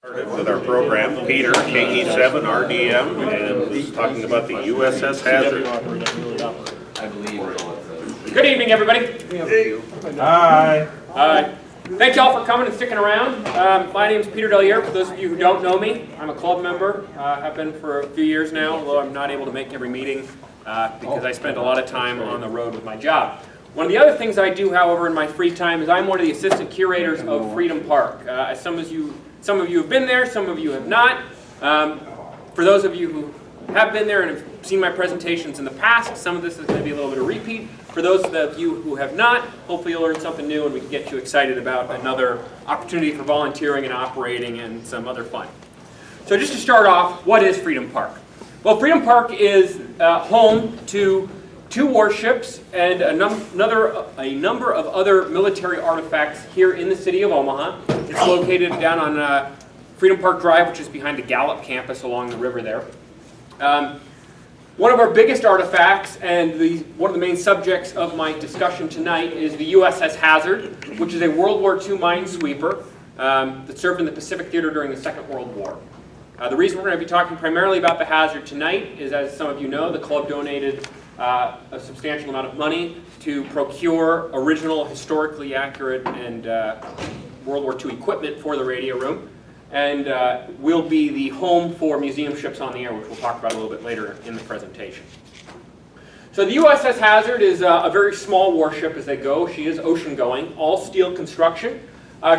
With our program, Peter, KE7 RDM, and he's talking about the USS Hazard. Good evening, everybody. Hi. Thank you all for coming and sticking around. My name is Peter Delier. For those of you who don't know me, I'm a club member. I've been for a few years now, although I'm not able to make every meeting because I spend a lot of time on the road with my job. One of the other things I do, however, in my free time is I'm one of the assistant curators of Freedom Park. Some of you have been there, some of you have not. For those of you who have been there and have seen my presentations in the past, some of this is going to be a little bit of repeat. For those of you who have not, hopefully you'll learn something new and we can get you excited about another opportunity for volunteering and operating and some other fun. So just to start off, what is Freedom Park? Well, Freedom Park is home to 2 warships and a number of other military artifacts here in the city of Omaha. It's located down on Freedom Park Drive, which is behind the Gallup campus along the river there. One of our biggest artifacts and one of the main subjects of my discussion tonight is the USS Hazard, which is a World War II minesweeper that served in the Pacific Theater during the Second World War. The reason we're going to be talking primarily about the Hazard tonight is, as some of you know, the club donated a substantial amount of money to procure original, historically accurate, and World War II equipment for the radio room, and will be the home for museum ships on the air, which we'll talk about a little bit later in the presentation. So the USS Hazard is a very small warship as they go. She is ocean-going, all steel construction.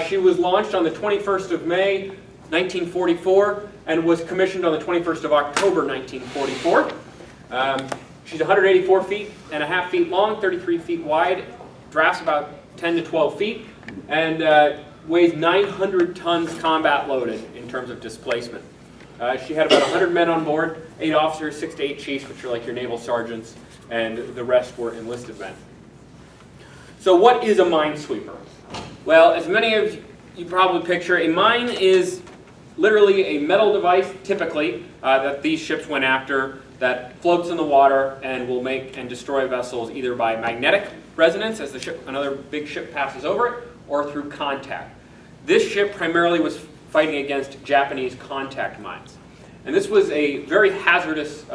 She was launched on the 21st of May, 1944, and was commissioned on the 21st of October, 1944. She's 184 feet and a half feet long, 33 feet wide, drafts about 10 to 12 feet, and weighs 900 tons combat loaded in terms of displacement. She had about 100 men on board, 8 officers, 6 to 8 chiefs, which are like your naval sergeants, and the rest were enlisted men. So what is a minesweeper? Well, as many of you probably picture, a mine is literally a metal device, typically, that these ships went after, that floats in the water and will make and destroy vessels either by magnetic resonance as another big ship passes over it, or through contact. This ship primarily was fighting against Japanese contact mines. And this was a very hazardous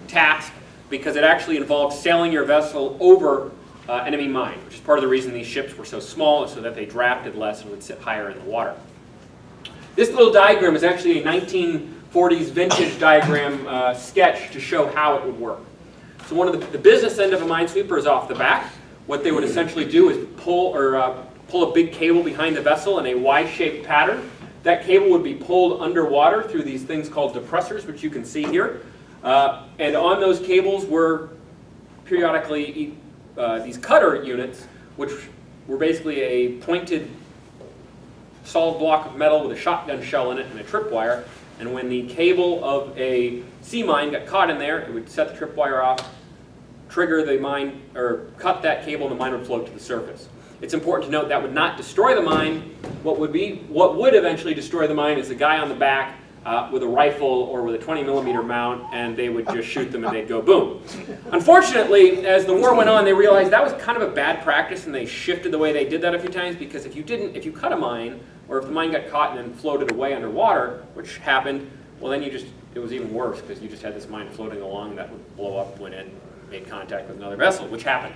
task because it actually involved sailing your vessel over enemy mine, which is part of the reason these ships were so small, so that they drafted less and would sit higher in the water. This little diagram is actually a 1940s vintage diagram sketch to show how it would work. So one of the business end of a minesweeper is off the back. What they would essentially do is pull a big cable behind the vessel in a Y-shaped pattern. That cable would be pulled underwater through these things called depressors, which you can see here. And on those cables were periodically these cutter units, which were basically a pointed solid block of metal with a shotgun shell in it and a tripwire. And when the cable of a sea mine got caught in there, it would set the tripwire off, trigger the mine, or cut that cable, and the mine would float to the surface. It's important to note that would not destroy the mine. What would eventually destroy the mine is the guy on the back with a rifle or with a 20mm mount, and they would just shoot them and they'd go boom. Unfortunately, as the war went on, they realized that was kind of a bad practice, and they shifted the way they did that a few times, because if you cut a mine, or if the mine got caught and then floated away underwater, which happened, well then it was even worse, because you just had this mine floating along that would blow up when it made contact with another vessel, which happened.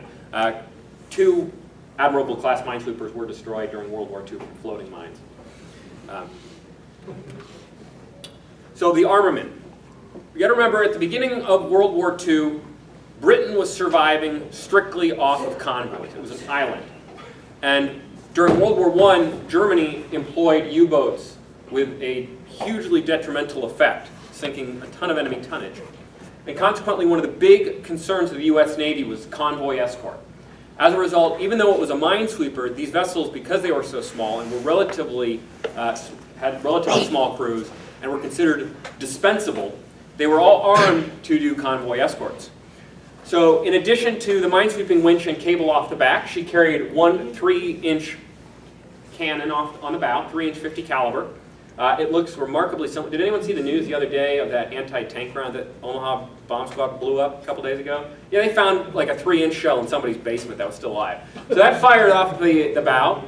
2 Admirable class minesweepers were destroyed during World War II from floating mines. So the armament. You got to remember, at the beginning of World War II, Britain was surviving strictly off of convoys. It was an island. And during World War I, Germany employed U-boats with a hugely detrimental effect, sinking a ton of enemy tonnage. And consequently, one of the big concerns of the U.S. Navy was convoy escort. As a result, even though it was a minesweeper, these vessels, because they were so small and were had relatively small crews and were considered dispensable, they were all armed to do convoy escorts. So in addition to the minesweeping winch and cable off the back, she carried one 3-inch cannon on the bow, 3-inch 50 caliber. It looks remarkably similar. Did anyone see the news the other day of that anti-tank round that Omaha bomb squad blew up a couple days ago? Yeah, they found like a 3-inch shell in somebody's basement that was still alive. So that fired off the bow.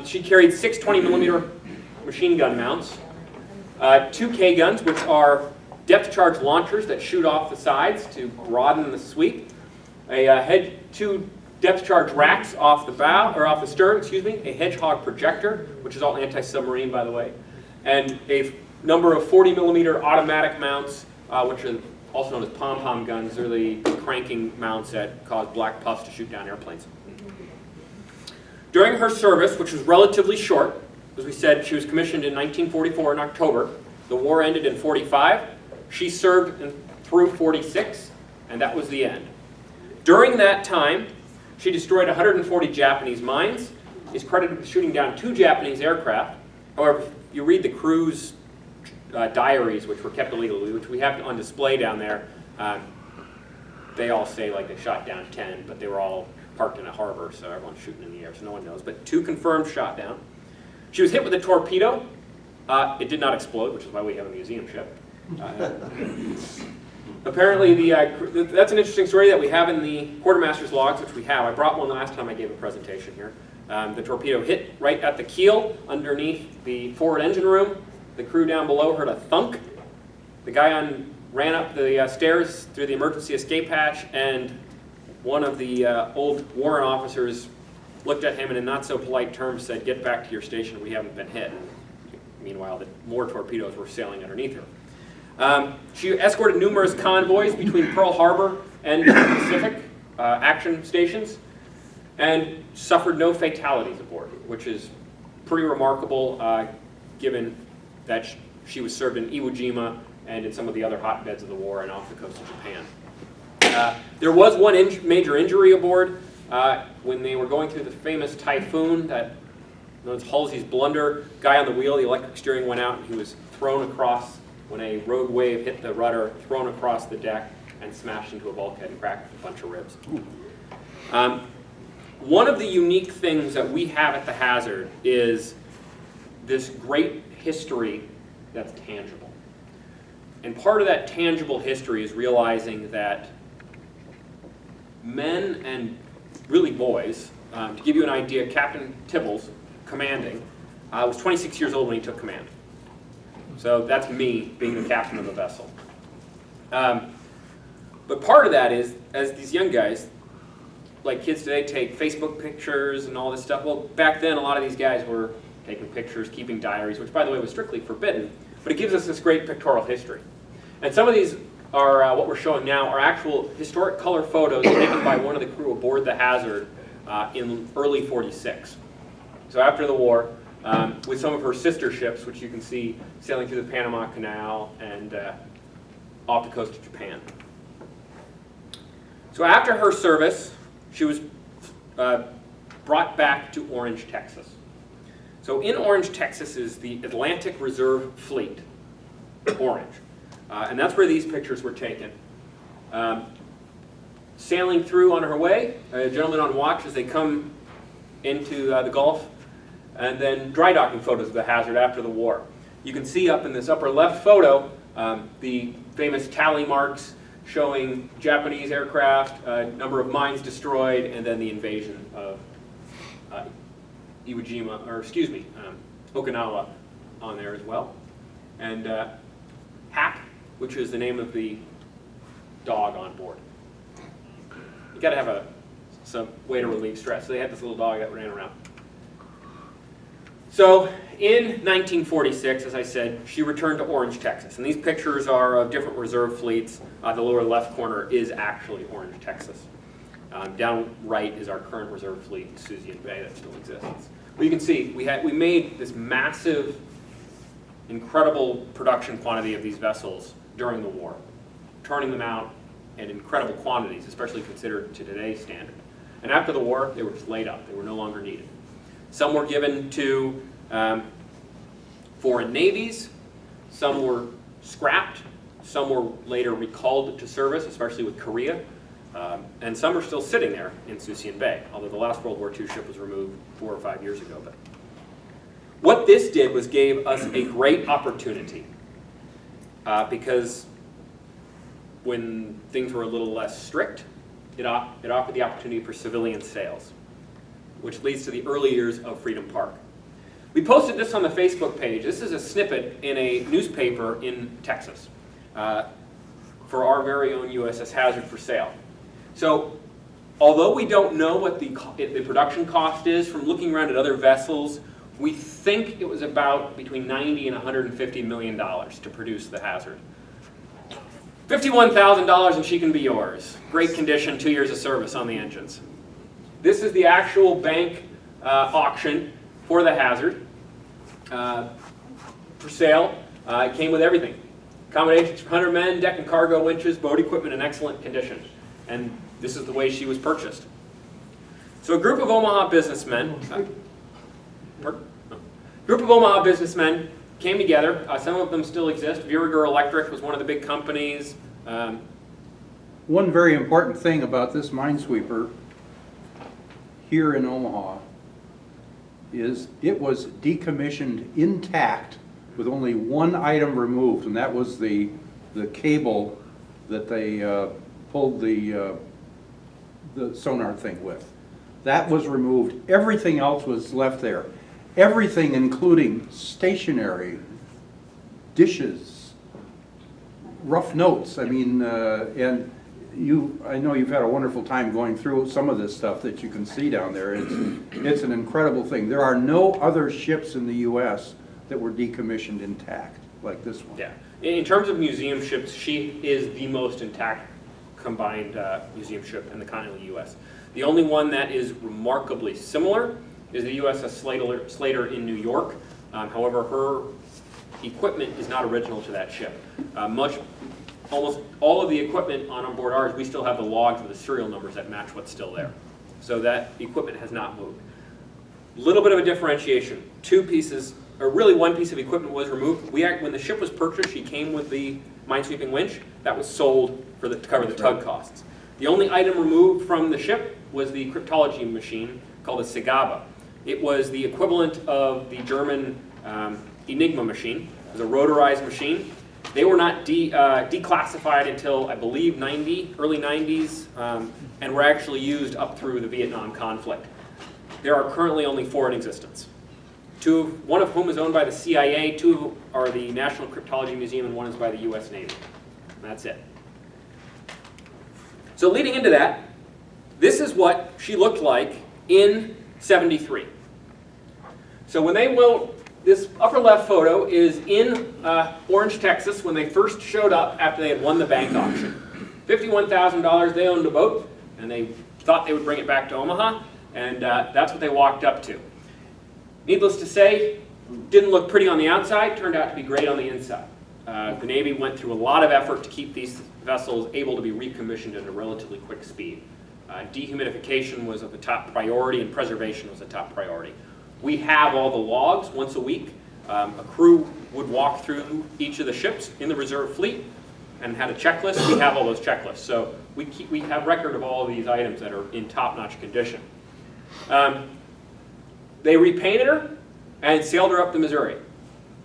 She carried 6 20mm machine gun mounts, 2 K guns, which are depth charge launchers that shoot off the sides to broaden the sweep, 2 depth charge racks off the bow, or off the stern, excuse me, a Hedgehog projector, which is all anti-submarine, by the way, and a number of 40mm automatic mounts, which are also known as pom-pom guns. They're the cranking mounts that cause black puffs to shoot down airplanes. During her service, which was relatively short, as we said, she was commissioned in 1944 in October. The war ended in 45. She served through 46, and that was the end. During that time, she destroyed 140 Japanese mines, is credited with shooting down 2 Japanese aircraft. However, if you read the crew's diaries, which were kept illegally, which we have on display down there, they all say like they shot down 10, but they were all parked in a harbor, so everyone's shooting in the air, so no one knows. But 2 confirmed shot down. She was hit with a torpedo. It did not explode, which is why we have a museum ship. Apparently, that's an interesting story that we have in the quartermaster's logs, which we have. I brought one last time I gave a presentation here. The torpedo hit right at the keel underneath the forward engine room. The crew down below heard a thunk. The guy ran up the stairs through the emergency escape hatch, and one of the old warrant officers looked at him and in not so polite terms said, "Get back to your station, we haven't been hit." Meanwhile, more torpedoes were sailing underneath her. She escorted numerous convoys between Pearl Harbor and the Pacific action stations and suffered no fatalities aboard, which is pretty remarkable given that she was served in Iwo Jima and in some of the other hotbeds of the war and off the coast of Japan. There was one major injury aboard when they were going through the famous typhoon, that known as Halsey's blunder. Guy on the wheel, the electric steering went out, and he was thrown across when a rogue wave hit the rudder, thrown across the deck and smashed into a bulkhead and cracked a bunch of ribs. One of the unique things that we have at the Hazard is this great history that's tangible. And part of that tangible history is realizing that men and really boys, to give you an idea, Captain Tibbles, commanding, was 26 years old when he took command. So that's me being the captain of a vessel. But part of that is, as these young guys, like kids today, take Facebook pictures and all this stuff. Well, back then, a lot of these guys were taking pictures, keeping diaries, which, by the way, was strictly forbidden. But it gives us this great pictorial history. And some of these are, what we're showing now, are actual historic color photos taken by one of the crew aboard the Hazard in early 46. So after the war, with some of her sister ships, which you can see sailing through the Panama Canal and off the coast of Japan. So after her service, she was brought back to Orange, Texas. So in Orange, Texas is the Atlantic Reserve Fleet, Orange. And that's where these pictures were taken. Sailing through on her way, a gentleman on watch as they come into the Gulf, and then dry docking photos of the Hazard after the war. You can see up in this upper left photo the famous tally marks showing Japanese aircraft, number of mines destroyed, and then the invasion of Iwo Jima, or excuse me, Okinawa on there as well. And Hap, which is the name of the dog on board. You got to have some way to relieve stress. So they had this little dog that ran around. So in 1946, as I said, she returned to Orange, Texas. And these pictures are of different reserve fleets. The lower left corner is actually Orange, Texas. Down right is our current reserve fleet in Suisun Bay that still exists. Well, you can see we made this massive, incredible production quantity of these vessels during the war, turning them out in incredible quantities, especially considered to today's standard. And after the war, they were just laid up. They were no longer needed. Some were given to foreign navies, some were scrapped, some were later recalled to service, especially with Korea, and some are still sitting there in Suisun Bay, although the last World War II ship was removed 4 or 5 years ago. But what this did was gave us a great opportunity, because when things were a little less strict, it offered the opportunity for civilian sales, which leads to the early years of Freedom Park. We posted this on the Facebook page. This is a snippet in a newspaper in Texas for our very own USS Hazard for sale. So, although we don't know what the production cost is, from looking around at other vessels, we think it was about between $90 and $150 million to produce the Hazard. $51,000 and she can be yours. Great condition, 2 years of service on the engines. This is the actual bank auction for the Hazard for sale. It came with everything. Accommodations for 100 men, deck and cargo winches, boat equipment in excellent condition. And this is the way she was purchased. So a group of Omaha businessmen, came together. Some of them still exist. Vierager Electric was one of the big companies. One very important thing about this minesweeper here in Omaha is it was decommissioned intact with only one item removed, and that was the cable that they pulled the sonar thing with. That was removed. Everything else was left there. Everything, including stationery, dishes, rough notes. I mean, and I know you've had a wonderful time going through some of this stuff that you can see down there. It's an incredible thing. There are no other ships in the U.S. that were decommissioned intact like this one. Yeah. In terms of museum ships, she is the most intact combined museum ship in the continental U.S. The only one that is remarkably similar is the USS Slater in New York. However, her equipment is not original to that ship. Almost all of the equipment on board ours, we still have the logs with the serial numbers that match what's still there. So that equipment has not moved. A little bit of a differentiation. Two pieces, or really one piece of equipment was removed. When the ship was purchased, she came with the minesweeping winch. That was sold to cover the tug costs. The only item removed from the ship was the cryptology machine called a Sigaba. It was the equivalent of the German Enigma machine. It was a rotorized machine. They were not declassified until, I believe, early 90s, and were actually used up through the Vietnam conflict. There are currently only 4 in existence. One of whom is owned by the CIA, 2 are the National Cryptology Museum, and 1 is by the US Navy. And that's it. So leading into that, this is what she looked like in '73. So when they will, this upper left photo is in Orange, Texas, when they first showed up after they had won the bank auction. $51,000, they owned a boat, and they thought they would bring it back to Omaha, and that's what they walked up to. Needless to say, didn't look pretty on the outside, turned out to be great on the inside. The Navy went through a lot of effort to keep these vessels able to be recommissioned at a relatively quick speed. Dehumidification was of the top priority, and preservation was a top priority. We have all the logs once a week. A crew would walk through each of the ships in the reserve fleet and had a checklist. We have all those checklists. So we have record of all of these items that are in top-notch condition. They repainted her and sailed her up the Missouri.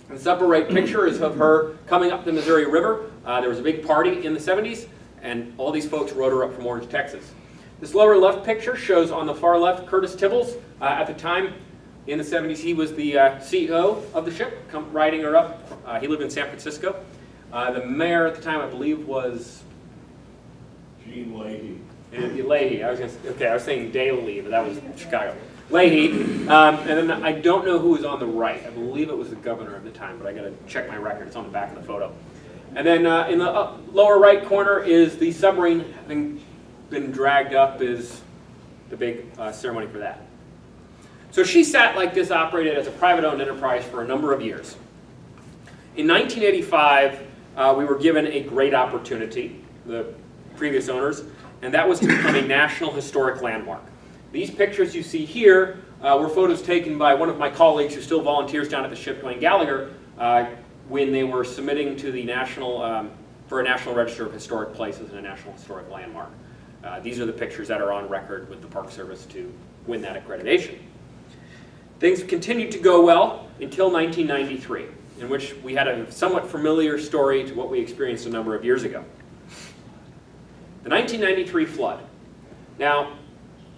This upper right picture is of her coming up the Missouri River. There was a big party in the 70s, and all these folks rode her up from Orange, Texas. This lower left picture shows on the far left Curtis Tibbles. At the time, in the 70s, he was the CEO of the ship, riding her up. He lived in San Francisco. The mayor at the time, I believe, was Gene Leahy. Leahy. I was saying Daley, but that was Chicago. Leahy. And then I don't know who was on the right. I believe it was the governor at the time, but I got to check my record. It's on the back of the photo. And then in the lower right corner is the submarine having been dragged up, is the big ceremony for that. So she sat like this, operated as a private-owned enterprise for a number of years. In 1985, we were given a great opportunity, the previous owners, and that was to become a National Historic Landmark. These pictures you see here were photos taken by one of my colleagues who still volunteers down at the ship, Dwayne Gallagher, when they were submitting to the for a National Register of Historic Places and a National Historic Landmark. These are the pictures that are on record with the Park Service to win that accreditation. Things continued to go well until 1993, in which we had a somewhat familiar story to what we experienced a number of years ago. The 1993 flood. Now,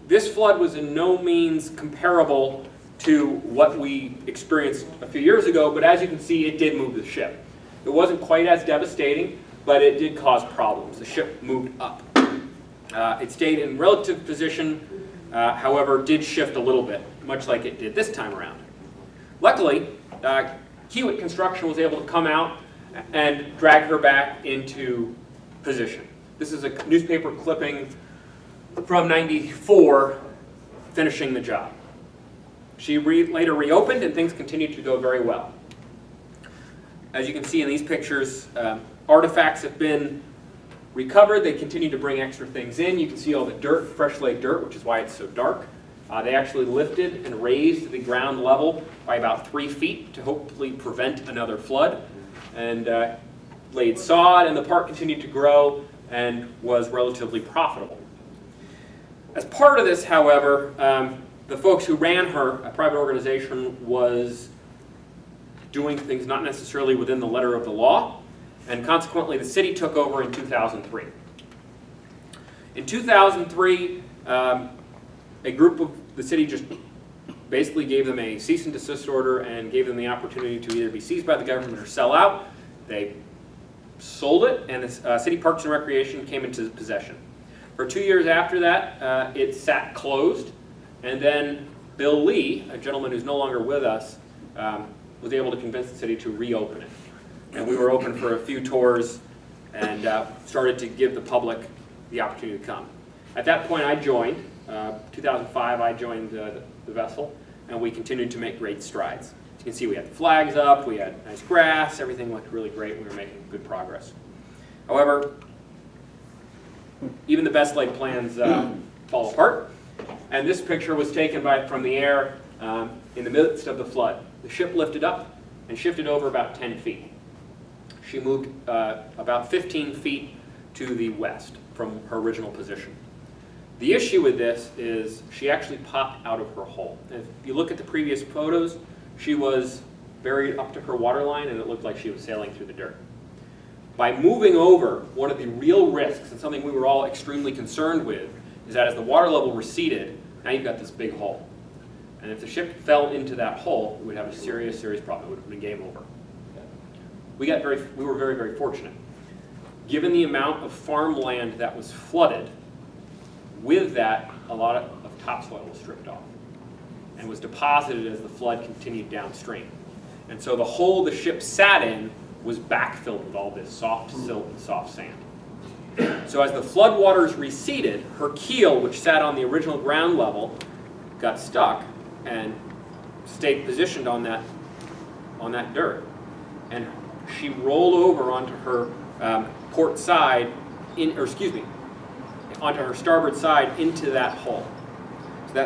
this flood was in no means comparable to what we experienced a few years ago, but as you can see, it did move the ship. It wasn't quite as devastating, but it did cause problems. The ship moved up. It stayed in relative position, however, did shift a little bit, much like it did this time around. Luckily, Kiewit Construction was able to come out and drag her back into position. This is a newspaper clipping from '94, finishing the job. She later reopened, and things continued to go very well. As you can see in these pictures, artifacts have been recovered. They continue to bring extra things in. You can see all the dirt, fresh laid dirt, which is why it's so dark. They actually lifted and raised the ground level by about 3 feet to hopefully prevent another flood, and laid sod, and the park continued to grow and was relatively profitable. As part of this, however, the folks who ran her, a private organization, was doing things not necessarily within the letter of the law, and consequently the city took over in 2003. In 2003, a group of the city just basically gave them a cease and desist order and gave them the opportunity to either be seized by the government or sell out. They sold it, and the City Parks and Recreation came into possession. For 2 years after that, it sat closed, and then Bill Lee, a gentleman who's no longer with us, was able to convince the city to reopen it. And we were open for a few tours and started to give the public the opportunity to come. At that point I joined, 2005 I joined the vessel, and we continued to make great strides. As you can see, we had the flags up, we had nice grass, everything looked really great, we were making good progress. However, even the best laid plans fall apart, and this picture was taken from the air in the midst of the flood. The ship lifted up and shifted over about 10 feet. She moved about 15 feet to the west from her original position. The issue with this is she actually popped out of her hull. And if you look at the previous photos, she was buried up to her waterline, and it looked like she was sailing through the dirt. By moving over, one of the real risks, and something we were all extremely concerned with, is that as the water level receded, now you've got this big hole. And if the ship fell into that hole, we would have a serious, serious problem. It would have been game over. We were very, very fortunate. Given the amount of farmland that was flooded, with that, a lot of topsoil was stripped off and was deposited as the flood continued downstream. And so the hole the ship sat in was backfilled with all this soft silt and soft sand. So as the flood waters receded, her keel, which sat on the original ground level, got stuck and stayed positioned on that dirt. And she rolled over onto her port side, onto her starboard side into that hole.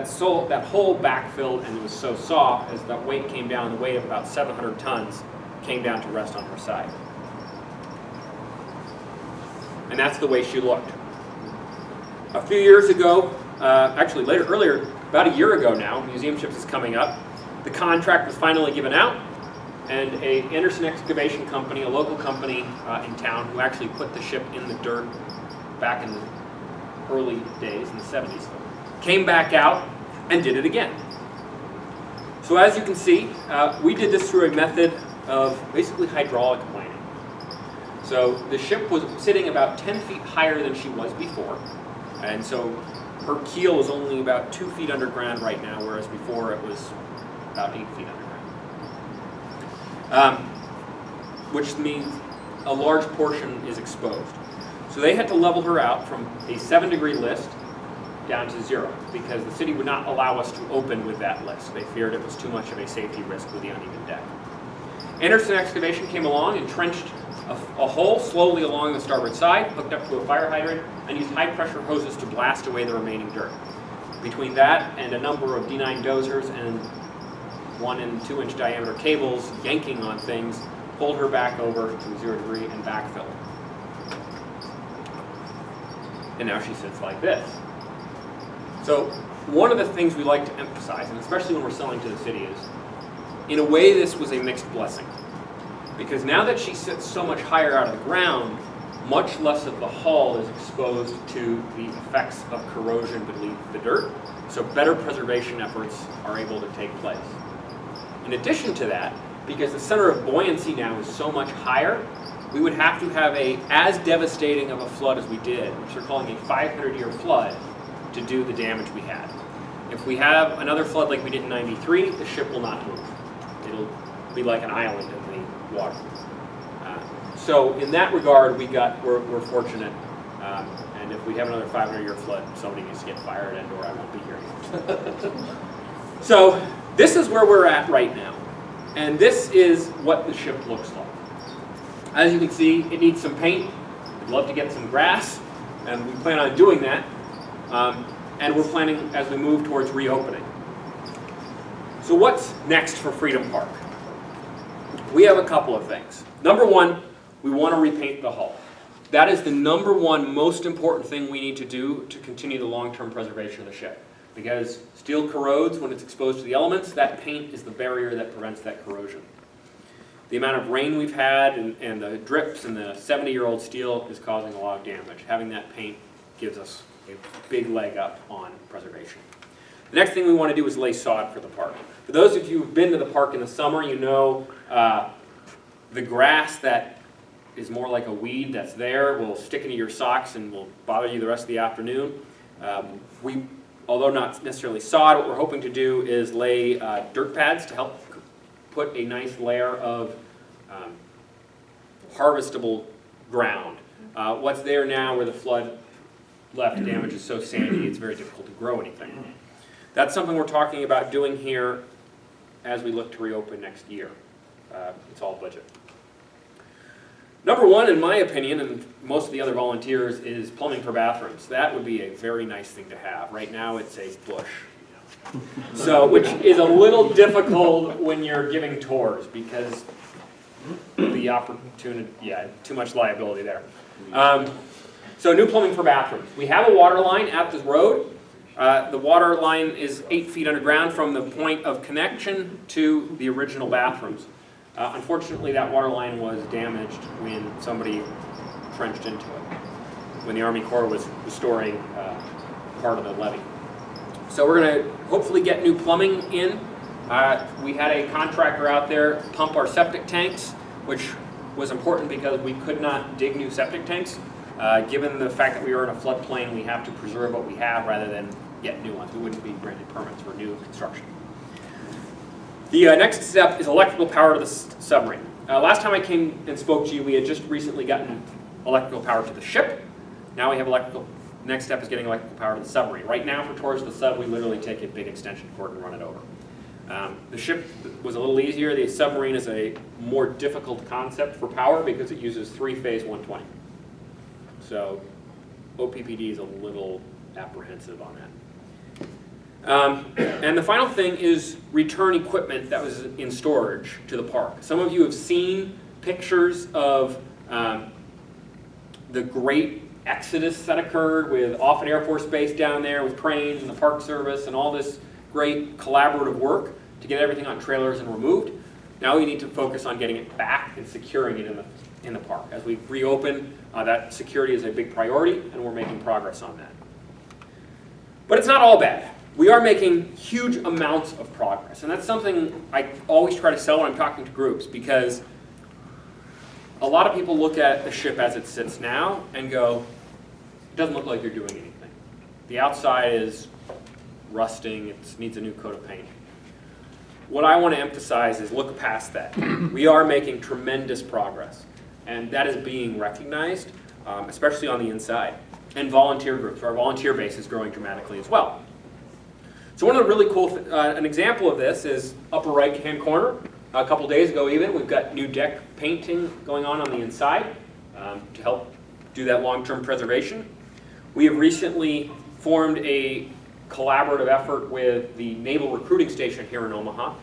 So that hole backfilled, and it was so soft as that weight came down, the weight of about 700 tons came down to rest on her side. And that's the way she looked. A few years ago, earlier, about a year ago now, Museum Ships is coming up, the contract was finally given out, and a Anderson Excavation Company, a local company in town, who actually put the ship in the dirt back in the early days, in the 70s, came back out and did it again. So as you can see, we did this through a method of basically hydraulic planing. So the ship was sitting about 10 feet higher than she was before, and so her keel is only about 2 feet underground right now, whereas before it was about 8 feet underground. Which means a large portion is exposed. So they had to level her out from a 7-degree list down to 0, because the city would not allow us to open with that list. They feared it was too much of a safety risk with the uneven deck. Anderson Excavation came along and trenched a hole slowly along the starboard side, hooked up to a fire hydrant, and used high-pressure hoses to blast away the remaining dirt. Between that and a number of D9 dozers and 1- and 2-inch diameter cables yanking on things, pulled her back over to 0 degree and backfilled. And now she sits like this. So one of the things we like to emphasize, and especially when we're selling to the city, is in a way this was a mixed blessing. Because now that she sits so much higher out of the ground, much less of the hull is exposed to the effects of corrosion beneath the dirt, so better preservation efforts are able to take place. In addition to that, because the center of buoyancy now is so much higher, we would have to have as devastating of a flood as we did, which they're calling a 500-year flood, to do the damage we had. If we have another flood like we did in '93, the ship will not move. It'll be like an island in the water. So in that regard, we're fortunate. And if we have another 500-year flood, somebody needs to get fired and/or I won't be here. So this is where we're at right now. And this is what the ship looks like. As you can see, it needs some paint. We'd love to get some grass, and we plan on doing that. And we're planning as we move towards reopening. So what's next for Freedom Park? We have a couple of things. Number one, we want to repaint the hull. That is the number one most important thing we need to do to continue the long-term preservation of the ship. Because steel corrodes when it's exposed to the elements. That paint is the barrier that prevents that corrosion. The amount of rain we've had and the drips and the 70-year-old steel is causing a lot of damage. Having that paint gives us a big leg up on preservation. The next thing we want to do is lay sod for the park. For those of you who've been to the park in the summer, you know the grass that is more like a weed that's there will stick into your socks and will bother you the rest of the afternoon. Although not necessarily sod, what we're hoping to do is lay dirt pads to help put a nice layer of harvestable ground. What's there now where the flood left damage is so sandy it's very difficult to grow anything. That's something we're talking about doing here as we look to reopen next year. It's all budget. Number one, in my opinion, and most of the other volunteers, is plumbing for bathrooms. That would be a very nice thing to have. Right now it's a bush. So, which is a little difficult when you're giving tours because the opportunity, too much liability there. So new plumbing for bathrooms. We have a water line at the road. The water line is 8 feet underground from the point of connection to the original bathrooms. Unfortunately, that water line was damaged when somebody trenched into it, when the Army Corps was restoring part of the levee. So we're going to hopefully get new plumbing in. We had a contractor out there pump our septic tanks, which was important because we could not dig new septic tanks. Given the fact that we are in a floodplain, we have to preserve what we have rather than get new ones. We wouldn't be granted permits for new construction. The next step is electrical power to the submarine. Last time I came and spoke to you, we had just recently gotten electrical power to the ship. Now we have next step is getting electrical power to the submarine. Right now for tours of the sub, we literally take a big extension cord and run it over. The ship was a little easier. The submarine is a more difficult concept for power because it uses 3-phase 120. So OPPD is a little apprehensive on that. And the final thing is return equipment that was in storage to the park. Some of you have seen pictures of the great exodus that occurred with Offutt Air Force Base down there with cranes and the Park Service and all this great collaborative work to get everything on trailers and removed. Now we need to focus on getting it back and securing it in the park. As we reopen, that security is a big priority and we're making progress on that. But it's not all bad. We are making huge amounts of progress, and that's something I always try to sell when I'm talking to groups, because a lot of people look at the ship as it sits now and go, it doesn't look like you're doing anything. The outside is rusting, it needs a new coat of paint. What I want to emphasize is look past that. We are making tremendous progress, and that is being recognized, especially on the inside. And volunteer groups. Our volunteer base is growing dramatically as well. So one of the really cool, an example of this is upper right-hand corner. A couple days ago even, we've got new deck painting going on the inside to help do that long-term preservation. We have recently formed a collaborative effort with the Naval Recruiting Station here in Omaha.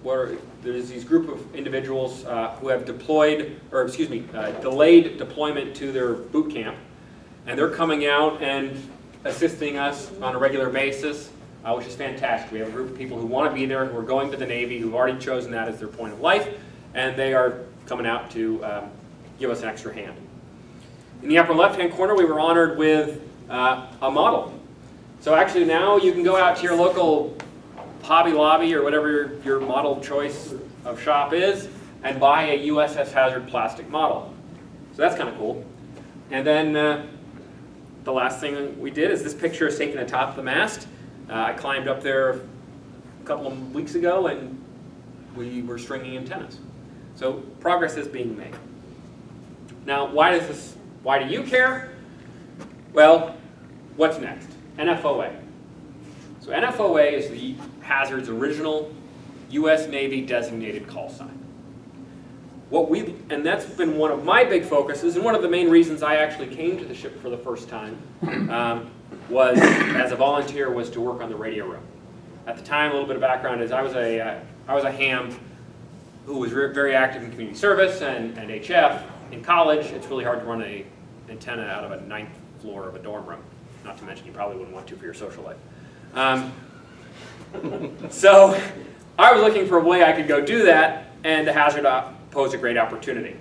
Where there's these group of individuals who have delayed deployment to their boot camp, and they're coming out and assisting us on a regular basis, which is fantastic. We have a group of people who want to be there, who are going to the Navy, who've already chosen that as their point of life, and they are coming out to give us an extra hand. In the upper left-hand corner, we were honored with a model. So actually now you can go out to your local Hobby Lobby or whatever your model choice of shop is and buy a USS Hazard plastic model. So that's kind of cool. And then the last thing we did is this picture is taken atop the mast. I climbed up there a couple of weeks ago and we were stringing antennas. So progress is being made. Now, why do you care? Well, what's next? NFOA. So NFOA is the Hazard's original U.S. Navy designated call sign. And that's been one of my big focuses, and one of the main reasons I actually came to the ship for the first time was, as a volunteer, was to work on the radio room. At the time, a little bit of background is I was a ham who was very active in community service and HF. In college, it's really hard to run an antenna out of a 9th floor of a dorm room. Not to mention you probably wouldn't want to for your social life. So I was looking for a way I could go do that, and the Hazard posed a great opportunity.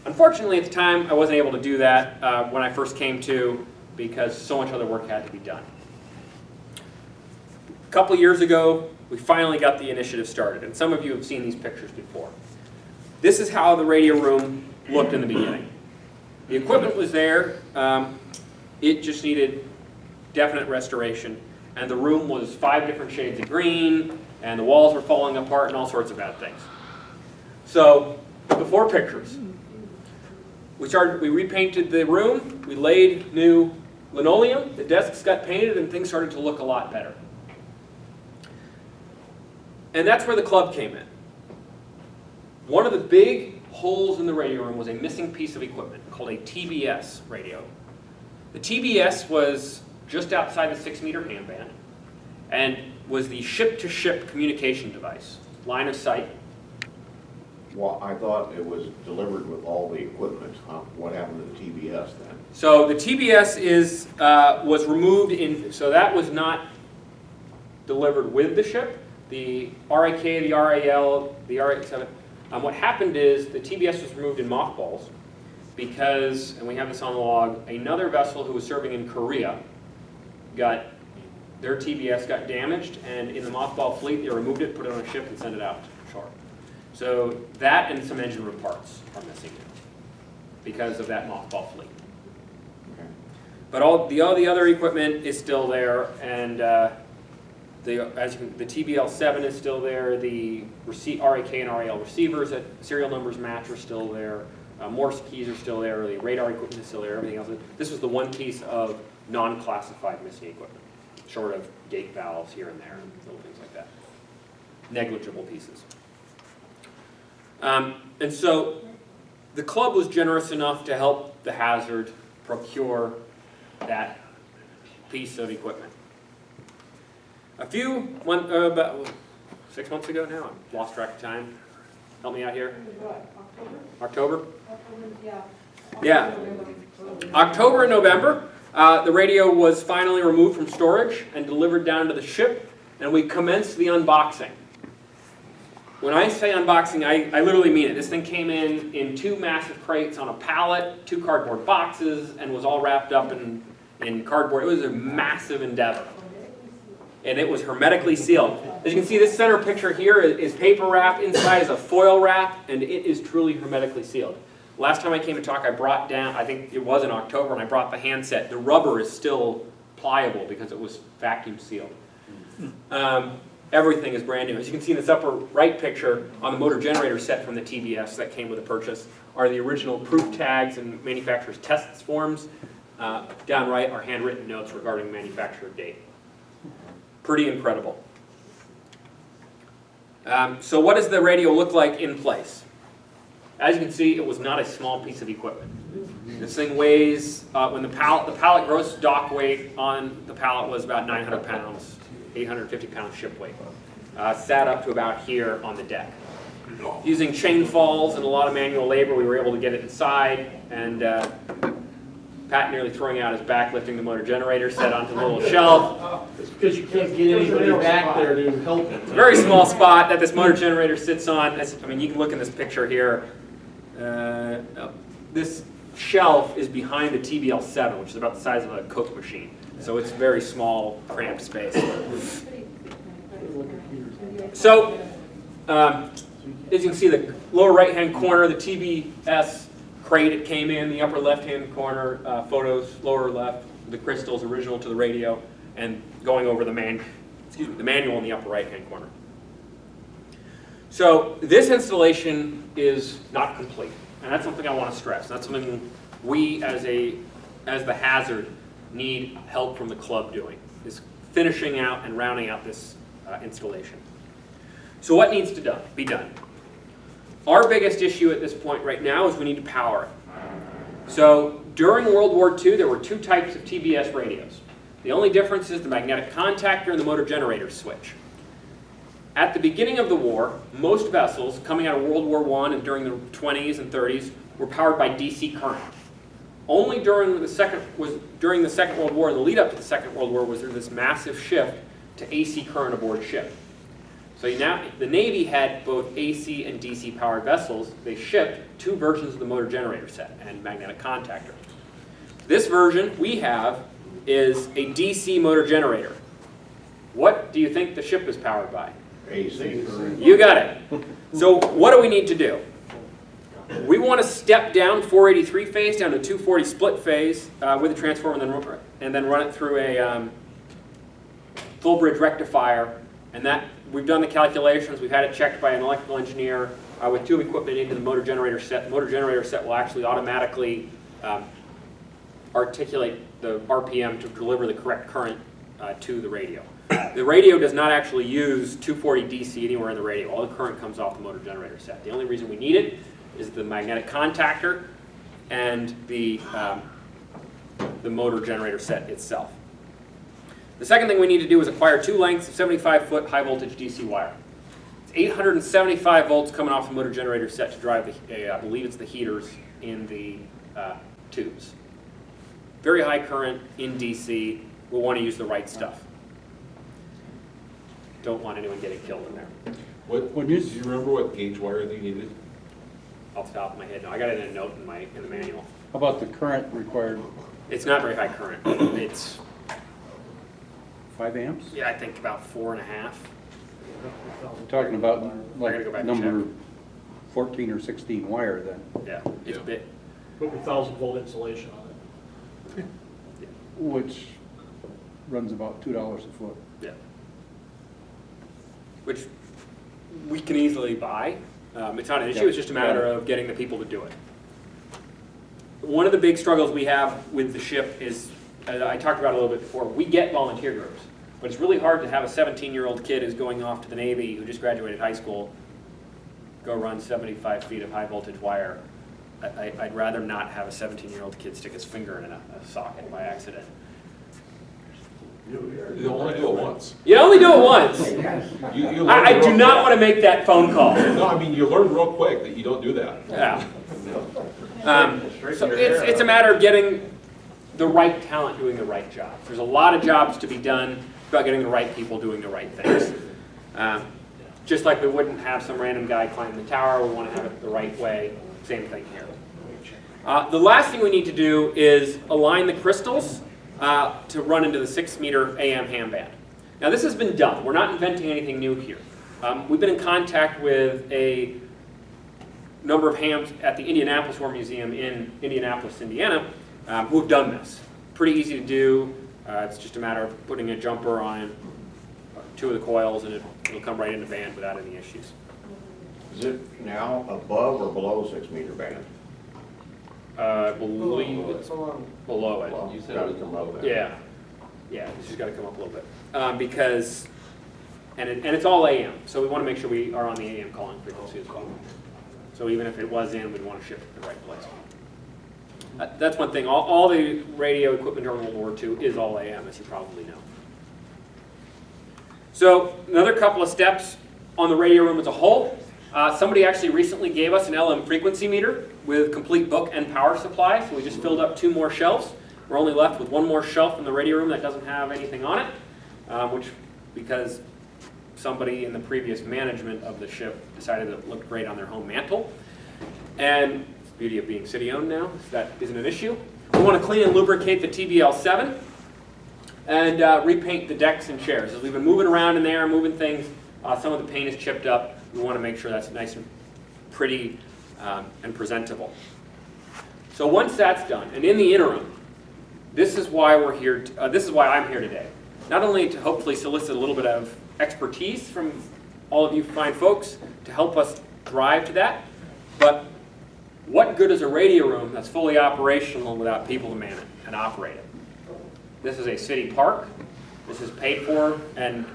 Unfortunately, at the time, I wasn't able to do that when I first came to, because so much other work had to be done. A couple years ago, we finally got the initiative started, and some of you have seen these pictures before. This is how the radio room looked in the beginning. The equipment was there. It just needed definite restoration. And the room was 5 different shades of green, and the walls were falling apart, and all sorts of bad things. So, the 4 pictures. We repainted the room, we laid new linoleum, the desks got painted, and things started to look a lot better. And that's where the club came in. One of the big holes in the radio room was a missing piece of equipment called a TBS radio. The TBS was just outside the 6-meter handband and was the ship-to-ship communication device, line of sight. Well, I thought it was delivered with all the equipment. What happened to the TBS then? So the TBS was removed so that was not delivered with the ship. The RAK, the RAL, the RA7. What happened is the TBS was removed in mothballs because, and we have this on the log, another vessel who was serving in Korea their TBS got damaged, and in the mothball fleet they removed it, put it on a ship, and sent it out to shore. So that and some engine room parts are missing because of that mothball fleet. Okay. But all the other equipment is still there, and the TBL7 is still there. The RAK and RAL receivers that serial numbers match are still there. Morse keys are still there. The radar equipment is still there. Everything else. This was the one piece of non-classified missing equipment, short of gate valves here and there, and little things like that. Negligible pieces. And so the club was generous enough to help the Hazard procure that piece of equipment. About 6 months ago now, I've lost track of time. Help me out here. October? Yeah. October and November, the radio was finally removed from storage and delivered down to the ship, and we commenced the unboxing. When I say unboxing, I literally mean it. This thing came in 2 massive crates on a pallet, 2 cardboard boxes, and was all wrapped up in cardboard. It was a massive endeavor. And it was hermetically sealed. As you can see, this center picture here is paper wrap. Inside is a foil wrap, and it is truly hermetically sealed. Last time I came to talk, I brought down, I think it was in October, and I brought the handset. The rubber is still pliable because it was vacuum sealed. Everything is brand new. As you can see in this upper right picture, on the motor generator set from the TBS that came with the purchase, are the original proof tags and manufacturer's test forms. Down right are handwritten notes regarding manufacturer date. Pretty incredible. So what does the radio look like in place? As you can see, it was not a small piece of equipment. This thing weighs, when the pallet gross dock weight on the pallet was about 900 pounds, 850 pounds ship weight. Sat up to about here on the deck. Using chain falls and a lot of manual labor, we were able to get it inside, and Pat nearly throwing out his back, lifting the motor generator set onto the little shelf. It's because you can't get anybody back there to help it. It's a very small spot that this motor generator sits on. I mean, you can look in this picture here. this shelf is behind the TBL-7, which is about the size of a Coke machine. So it's very small, cramped space. So, as you can see, the lower right-hand corner, the TBS crate it came in, the upper left-hand corner, photos, lower left, the crystals original to the radio, and going over the manual in the upper right-hand corner. So this installation is not complete, and that's something I want to stress. That's something we, as the Hazard, need help from the club doing, is finishing out and rounding out this installation. So what needs to be done? Our biggest issue at this point right now is we need to power it. So during World War II, there were two types of TBS radios. The only difference is the magnetic contactor and the motor generator switch. At the beginning of the war, most vessels coming out of World War I and during the 20s and 30s were powered by DC current. Only during the Second World War, the lead up to the Second World War, was there this massive shift to AC current aboard ship. So now the Navy had both AC and DC powered vessels. They shipped two versions of the motor generator set and magnetic contactor. This version we have is a DC motor generator. What do you think the ship is powered by? AC current. You got it. So what do we need to do? We want to step down 483 phase down to 240 split phase with a transformer and then run it through a full bridge rectifier. And that, we've done the calculations, we've had it checked by an electrical engineer with tube equipment into the motor generator set. The motor generator set will actually automatically articulate the RPM to deliver the correct current to the radio. The radio does not actually use 240 DC anywhere in the radio. All the current comes off the motor generator set. The only reason we need it is the magnetic contactor and the motor generator set itself. The second thing we need to do is acquire two lengths of 75-foot high voltage DC wire. It's 875 volts coming off the motor generator set to drive I believe it's the heaters in the tubes. Very high current in DC. We'll want to use the right stuff. Don't want anyone getting killed in there. Do you remember what gauge wire they needed? Off the top of my head, no. I got it in a note in the manual. How about the current required? It's not very high current. It's 5 amps? I think about 4.5. We're talking about I like gotta go back and number check. 14 or 16 wire then, Yeah, it's Yeah. big. Put a 1,000-volt insulation on it. which runs about $2 a foot. Yeah. Which we can easily buy. It's not an issue, Yeah. it's just a matter of getting the people to do it. One of the big struggles we have with the ship is, as I talked about a little bit before, we get volunteer groups. But it's really hard to have a 17-year-old kid who's going off to the Navy, who just graduated high school, go run 75 feet of high voltage wire. I'd rather not have a 17-year-old kid stick his finger in a socket by accident. You only do it once. You only do it once. You learn I do real not want to make that phone call. No, I mean, you learn real quick that you don't do that. Yeah. So it's a matter of getting the right talent doing the right job. There's a lot of jobs to be done. It's about getting the right people doing the right things. Just like we wouldn't have some random guy climb the tower, we want to have it the right way. Same thing here. The last thing we need to do is align the crystals to run into the 6-meter AM ham band. Now this has been done. We're not inventing anything new here. We've been in contact with a number of hams at the Indianapolis War Museum in Indianapolis, Indiana, who have done this. Pretty easy to do. It's just a matter of putting a jumper on 2 of the coils and it'll come right into band without any issues. Is it now above or below 6-meter band? I believe it's below it. Well, you said it was below that. Yeah, it's just got to come up a little bit. Because, and it's all AM, so we want to make sure we are on the AM calling frequency as well. So even if it was in, we'd want to ship it to the right place. That's one thing. All the radio equipment during World War II is all AM, as you probably know. So another couple of steps on the radio room as a whole. Somebody actually recently gave us an LM frequency meter with complete book and power supply, so we just filled up 2 more shelves. We're only left with 1 more shelf in the radio room that doesn't have anything on it, which, because somebody in the previous management of the ship decided it looked great on their home mantle. And Beauty of being city-owned now, so that isn't an issue. We want to clean and lubricate the TBL-7 and repaint the decks and chairs. As we've been moving around in there, moving things, some of the paint is chipped up. We want to make sure that's nice and pretty and presentable. So once that's done, and in the interim, this is why we're here. This is why I'm here today. Not only to hopefully solicit a little bit of expertise from all of you fine folks to help us drive to that, but what good is a radio room that's fully operational without people to man it and operate it? This is a city park. This is paid for and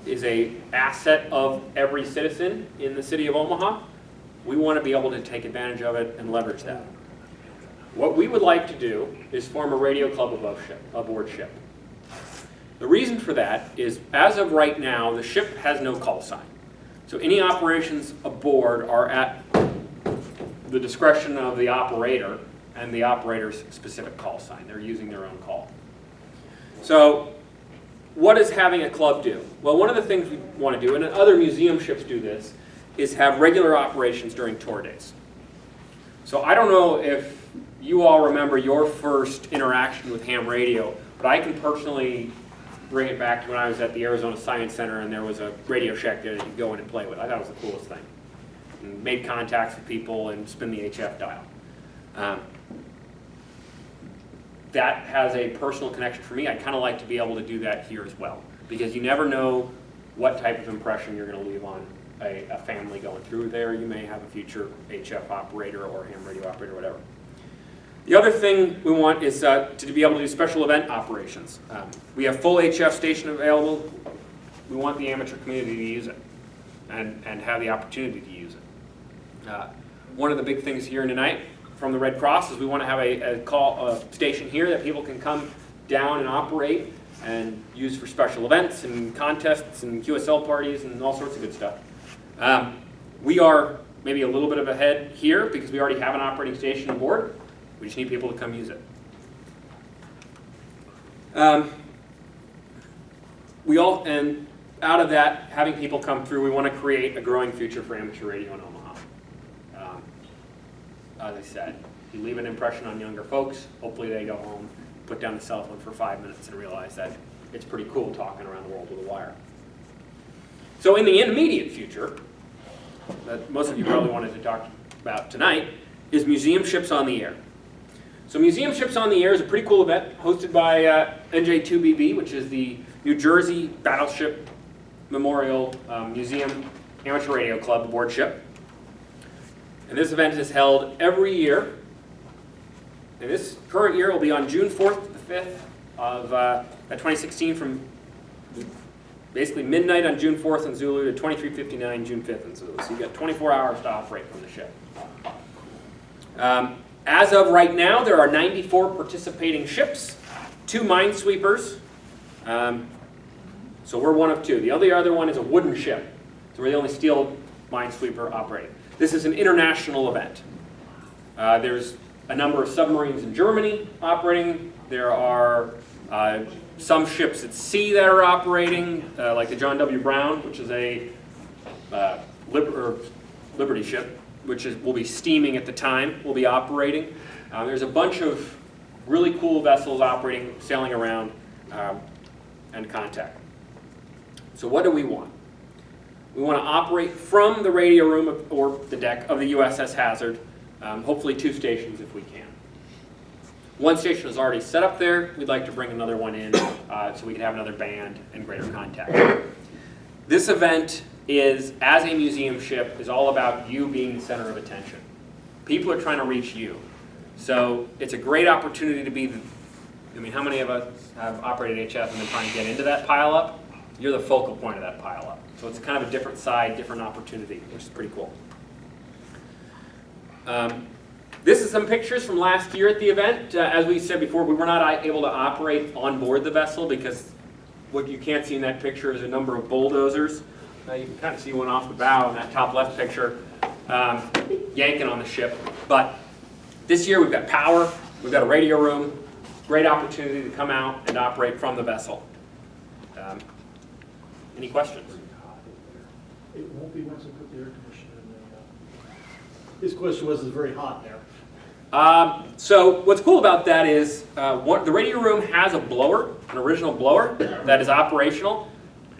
is an asset of every citizen in the city of Omaha. We want to be able to take advantage of it and leverage that. What we would like to do is form a radio club aboard ship. The reason for that is, as of right now, the ship has no call sign. So any operations aboard are at the discretion of the operator and the operator's specific call sign. They're using their own call. So what does having a club do? Well, one of the things we want to do, and other museum ships do this, is have regular operations during tour days. So I don't know if you all remember your first interaction with ham radio, but I can personally bring it back to when I was at the Arizona Science Center and there was a Radio Shack there that you could go in and play with. I thought it was the coolest thing. And made contacts with people and spin the HF dial. That has a personal connection for me. I'd kind of like to be able to do that here as well, because you never know what type of impression you're going to leave on a family going through there. You may have a future HF operator or ham radio operator, whatever. The other thing we want is to be able to do special event operations. We have full HF station available. We want the amateur community to use it and have the opportunity to use it. One of the big things here tonight from the Red Cross is we want to have a station here that people can come down and operate and use for special events and contests and QSL parties and all sorts of good stuff. We are maybe a little bit of ahead here because we already have an operating station aboard. We just need people to come use it. And out of that, having people come through, we want to create a growing future for amateur radio in Omaha. As I said, you leave an impression on younger folks, hopefully they go home, put down the cell phone for 5 minutes and realize that it's pretty cool talking around the world with a wire. So in the intermediate future, that most of you probably wanted to talk about tonight, is Museum Ships on the Air. So Museum Ships on the Air is a pretty cool event hosted by NJ2BB, which is the New Jersey Battleship Memorial Museum Amateur Radio Club aboard ship. And this event is held every year. And this current year will be on June 4th to the 5th of 2016 from basically midnight on June 4th in Zulu to 23:59 June 5th in Zulu. So you've got 24 hours to operate from the ship. As of right now, there are 94 participating ships, 2 minesweepers. So we're one of 2. The other one is a wooden ship. So we're the only steel minesweeper operating. This is an international event. There's a number of submarines in Germany operating. There are some ships at sea that are operating, like the John W. Brown, which is a Liberty ship, which will be steaming at the time, will be operating. There's a bunch of really cool vessels operating, sailing around, and contact. So what do we want? We want to operate from the radio room or the deck of the USS Hazard, hopefully 2 stations if we can. One station is already set up there. We'd like to bring another one in so we can have another band and greater contact. This event is, as a museum ship, is all about you being the center of attention. People are trying to reach you. So it's a great opportunity to be how many of us have operated HF and been trying to get into that pile-up? You're the focal point of that pile-up. So it's kind of a different side, different opportunity, which is pretty cool. This is some pictures from last year at the event. As we said before, we were not able to operate on board the vessel because what you can't see in that picture is a number of bulldozers. You can kind of see one off the bow in that top left picture, yanking on the ship. But this year we've got power, we've got a radio room, great opportunity to come out and operate from the vessel. Any questions? It won't be once I put the air conditioner in His question was, is it very hot there? So what's cool about that is the radio room has a blower, an original blower that is operational.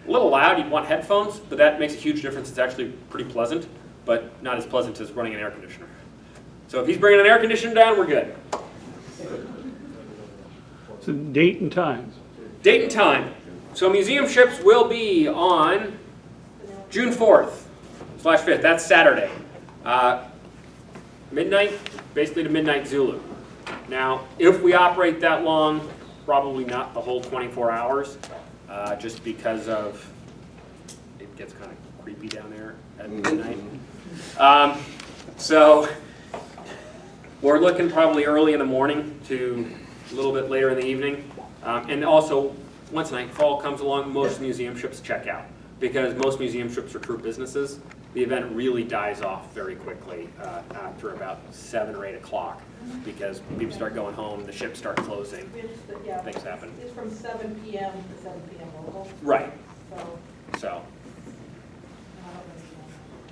A little loud, you'd want headphones, but that makes a huge difference. It's actually pretty pleasant, but not as pleasant as running an air conditioner. So if he's bringing an air conditioner down, we're good. So date and time. Date and time. So museum ships will be on June 4th/5th. That's Saturday. Midnight, basically to midnight Zulu. Now, if we operate that long, probably not the whole 24 hours, just because of, it gets kind of creepy down there at midnight. So, we're looking probably early in the morning to a little bit later in the evening. And also, once nightfall comes along, most museum ships check out. Because most museum ships are true businesses, the event really dies off very quickly after about 7 or 8 o'clock. Because people start going home, the ships start closing, Yeah, things happen. it's from 7 p.m. to 7 p.m. local, Right, so. so I don't know.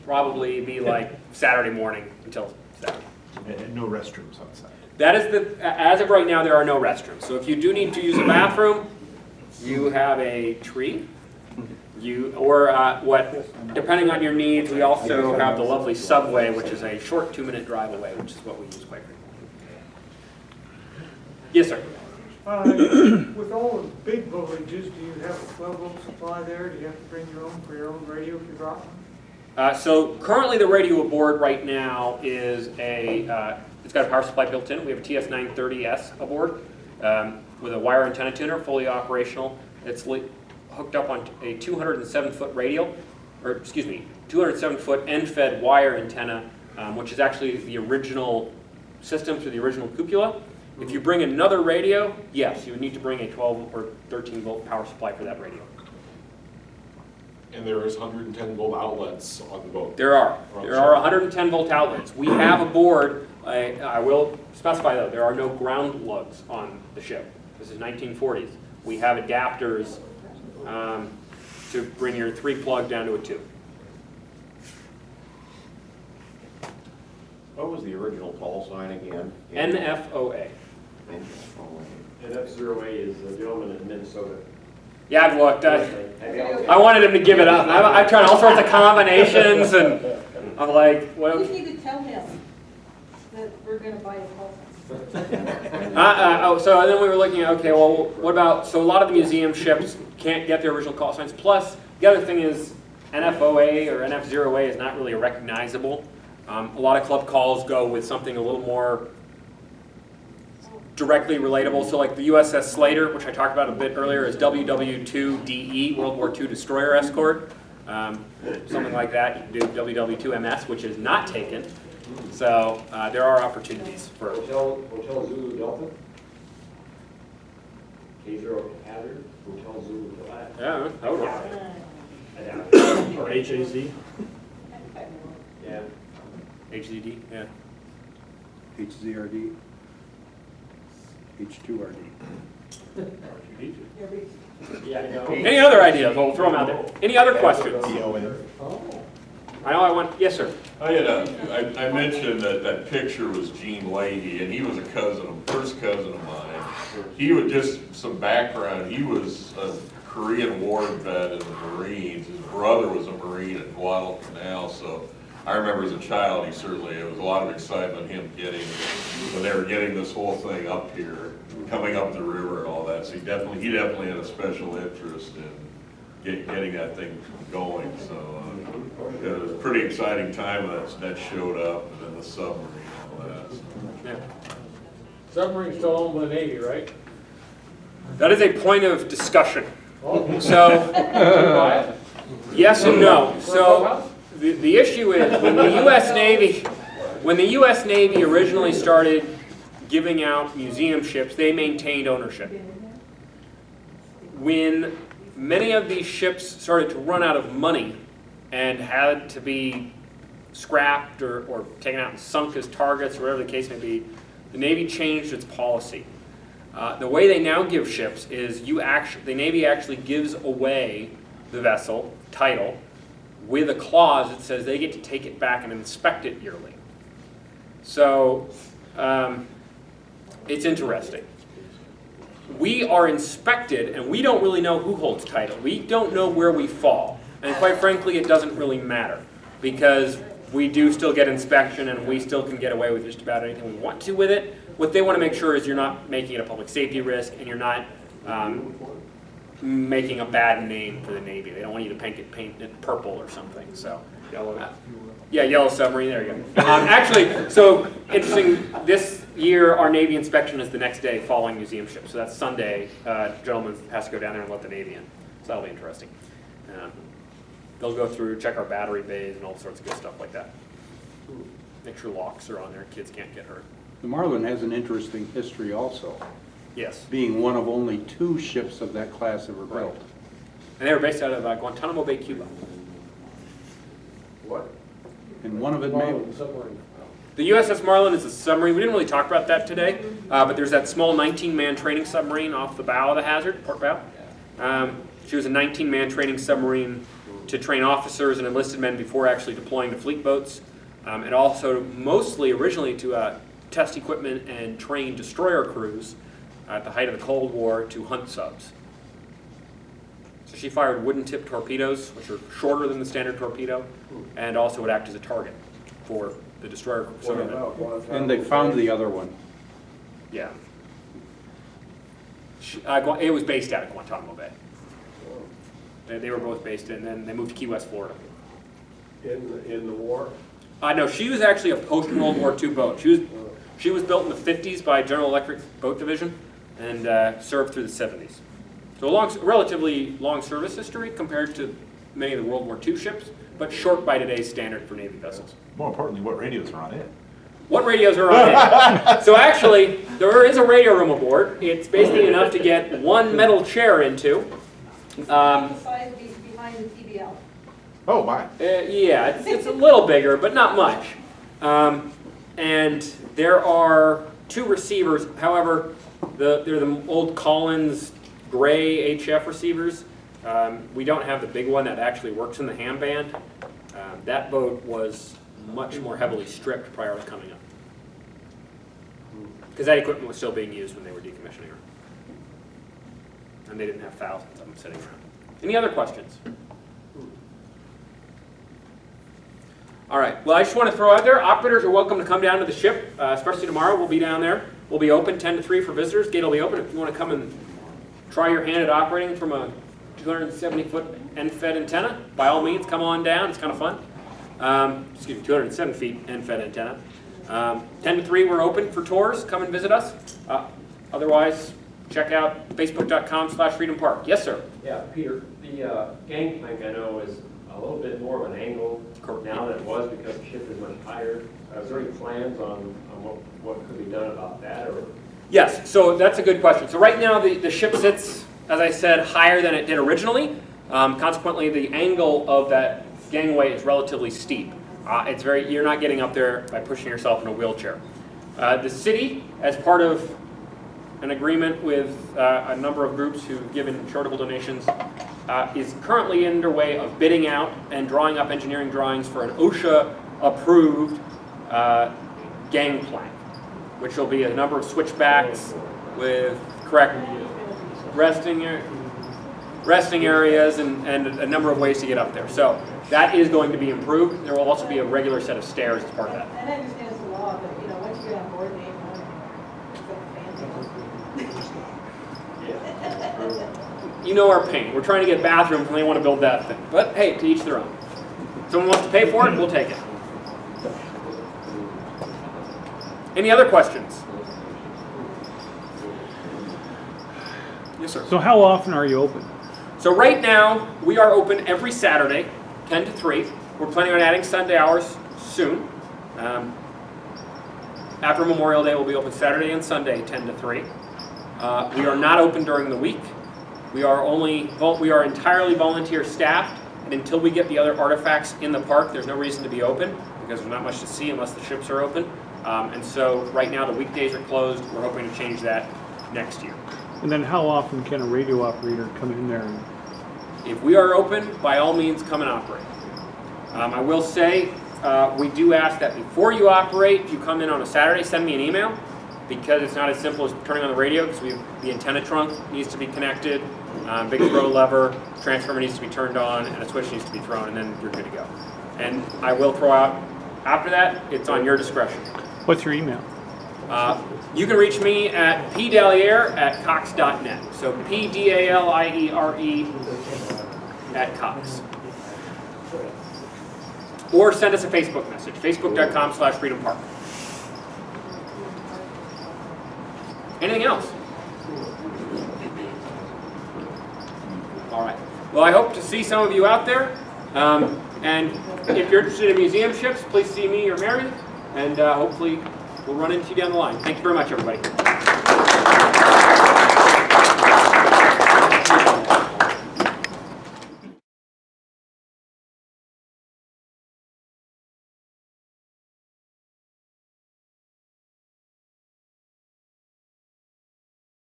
probably be like Saturday morning until 7. And no restrooms outside. That is as of right now, there are no restrooms. So if you do need to use a bathroom, you have a tree. Depending on your needs, we also have the lovely subway, which is a short 2-minute drive away, which is what we use quite frequently. Yes, sir. With all the big voyages, do you have a 12-volt supply there? Do you have to bring your own for your own radio if you drop one? So currently the radio aboard right now is it's got a power supply built in. We have a TS930S aboard with a wire antenna tuner, fully operational. It's hooked up on a 207-foot radial, or excuse me, 207-foot end-fed wire antenna, which is actually the original system through the original cupola. If you bring another radio, yes, you would need to bring a 12 or 13-volt power supply for that radio. And there is 110 volt outlets on the boat. There are 110-volt outlets. We have aboard, I will specify though, there are no ground lugs on the ship. This is 1940s. We have adapters to bring your 3-plug down to a 2. What was the original call sign again? NFOA. And F-0A is a gentleman in Minnesota. Yeah, I've looked. I wanted him to give it up. I've tried all sorts of combinations, and I'm like, well. We need to tell him that we're going to buy a call sign. So then we were looking at, okay, well, what about, so a lot of the museum ships can't get their original call signs. Plus, the other thing is NFOA or NF0A is not really recognizable. A lot of club calls go with something a little more directly relatable. So like the USS Slater, which I talked about a bit earlier, is WW2DE, World War II Destroyer Escort. Something like that. You can do WW2MS, which is not taken. So there are opportunities for... Hotel Zulu Delta. K0 Hazard. Hotel Zulu Delta. Yeah, that would work. Or HAZ? Yeah. HZD, yeah. HZRD, H2RD. Yeah. Any other ideas? We'll throw them out there. Any other questions? PON. I know I want, yes, sir. I mentioned that picture was Gene Leahy, and he was first cousin of mine. He was just some background. He was a Korean War vet in the Marines. His brother was a Marine at Guadalcanal, so I remember as a child, there was a lot of excitement him when they were getting this whole thing up here, coming up the river and all that. So he definitely had a special interest in getting that thing going. So it was a pretty exciting time when that showed up, and then the submarine and all that. So. Yeah. Submarine's still owned by the Navy, right? That is a point of discussion. So, yes and no. So, the issue is when the U.S. Navy originally started giving out museum ships, they maintained ownership. When many of these ships started to run out of money and had to be scrapped or taken out and sunk as targets, or whatever the case may be, the Navy changed its policy. The way they now give ships is the Navy actually gives away the vessel title with a clause that says they get to take it back and inspect it yearly. So it's interesting. We are inspected, and we don't really know who holds title. We don't know where we fall. And quite frankly, it doesn't really matter, because we do still get inspection, and we still can get away with just about anything we want to with it. What they want to make sure is you're not making it a public safety risk, and you're not making a bad name for the Navy. They don't want you to paint it purple or something. So, yeah, yellow submarine. There you go. Actually, so interesting. This year, our Navy inspection is the next day following museum ship. So that's Sunday. Gentleman has to go down there and let the Navy in. So that'll be interesting. They'll go through, check our battery bays and all sorts of good stuff like that. Make sure locks are on there, kids can't get hurt. The Marlin has an interesting history also, Yes. being one of only 2 ships of that class ever built. And they were based out of Guantanamo Bay, Cuba. What? And one of it may, The USS Marlin is a submarine. We didn't really talk about that today, but there's that small 19-man training submarine off the bow of the Hazard, port bow. She was a 19-man training submarine to train officers and enlisted men before actually deploying to fleet boats, and also mostly originally to test equipment and train destroyer crews at the height of the Cold War to hunt subs. So she fired wooden-tipped torpedoes, which are shorter than the standard torpedo, and also would act as a target for the destroyer crew. and they found the other one. Yeah. It was based out of Guantanamo Bay. They were both based in, and then they moved to Key West, Florida. In the war? No, she was actually a post-World War II boat. She was built in the 50s by General Electric Boat Division and served through the 70s. So a relatively long service history compared to many of the World War II ships, but short by today's standard for Navy vessels. More importantly, what radios are on it? What radios are on it? So actually, there is a radio room aboard. It's basically enough to get one metal chair into. The size behind the TBL. Oh, my. Yeah, it's a little bigger, but not much. And there are 2 receivers. However, they're the old Collins gray HF receivers. We don't have the big one that actually works in the ham band. That boat was much more heavily stripped prior to coming up, because that equipment was still being used when they were decommissioning her. And they didn't have thousands of them sitting around. Any other questions? All right, well, I just want to throw out there, operators are welcome to come down to the ship, especially tomorrow. We'll be down there. We'll be open 10 to 3 for visitors. Gate will be open if you want to come and try your hand at operating from a 270-foot end-fed antenna. By all means, come on down. It's kind of fun. 207 feet end-fed antenna. 10 to 3, we're open for tours. Come and visit us. Otherwise, check out facebook.com/Freedom Park. Yes, sir. Yeah, Peter, the gangplank I know is a little bit more of an angle now than it was because the ship is much higher. Is there any plans on what could be done about that? Or? Yes, so that's a good question. So right now the ship sits, as I said, higher than it did originally. Consequently, the angle of that gangway is relatively steep. You're not getting up there by pushing yourself in a wheelchair. The city, as part of an agreement with a number of groups who've given charitable donations, is currently underway of bidding out and drawing up engineering drawings for an OSHA-approved gangplank, which will be a number of switchbacks with correct resting areas and a number of ways to get up there. So that is going to be improved. There will also be a regular set of stairs as part of that. And I understand it's the law, but once you get on board, they You know our pain. We're trying to get bathrooms and they want to build that thing. But hey, to each their own. Someone wants to pay for it, we'll take it. Any other questions? Yes, sir. So how often are you open? So right now, we are open every Saturday, 10 to 3. We're planning on adding Sunday hours soon. After Memorial Day, we'll be open Saturday and Sunday, 10 to 3. We are not open during the week. We are entirely volunteer staffed, and until we get the other artifacts in the park, there's no reason to be open, because there's not much to see unless the ships are open. And so right now the weekdays are closed. We're hoping to change that next year. And then how often can a radio operator come in there? If we are open, by all means, come and operate. I will say, we do ask that before you operate, you come in on a Saturday, send me an email, because it's not as simple as turning on the radio, because the antenna trunk needs to be connected, big throw lever, transformer needs to be turned on, and a switch needs to be thrown, and then you're good to go. And I will throw out, after that, it's on your discretion. What's your email? You can reach me at pdaliere@cox.net. So PDALIERE at Cox. Or send us a Facebook message, facebook.com/Freedom Park. Anything else? All right. Well, I hope to see some of you out there. And if you're interested in museum ships, please see me or Mary, and hopefully we'll run into you down the line. Thank you very much, everybody.